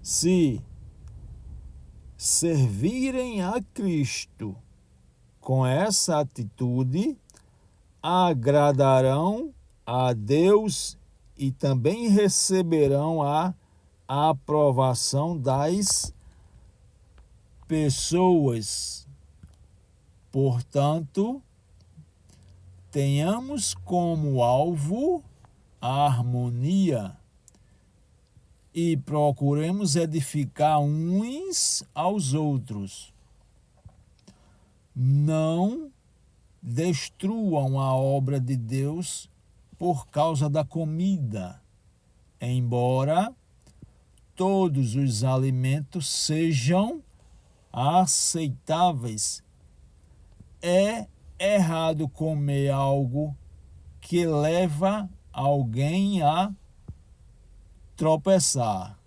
Se servirem a Cristo com essa atitude, agradarão a Deus e também receberão a aprovação das pessoas. Portanto, tenhamos como alvo a harmonia e procuremos edificar uns aos outros. Não destruam a obra de Deus por causa da comida, embora todos os alimentos sejam aceitáveis. É errado comer algo que leva alguém a tropeçar.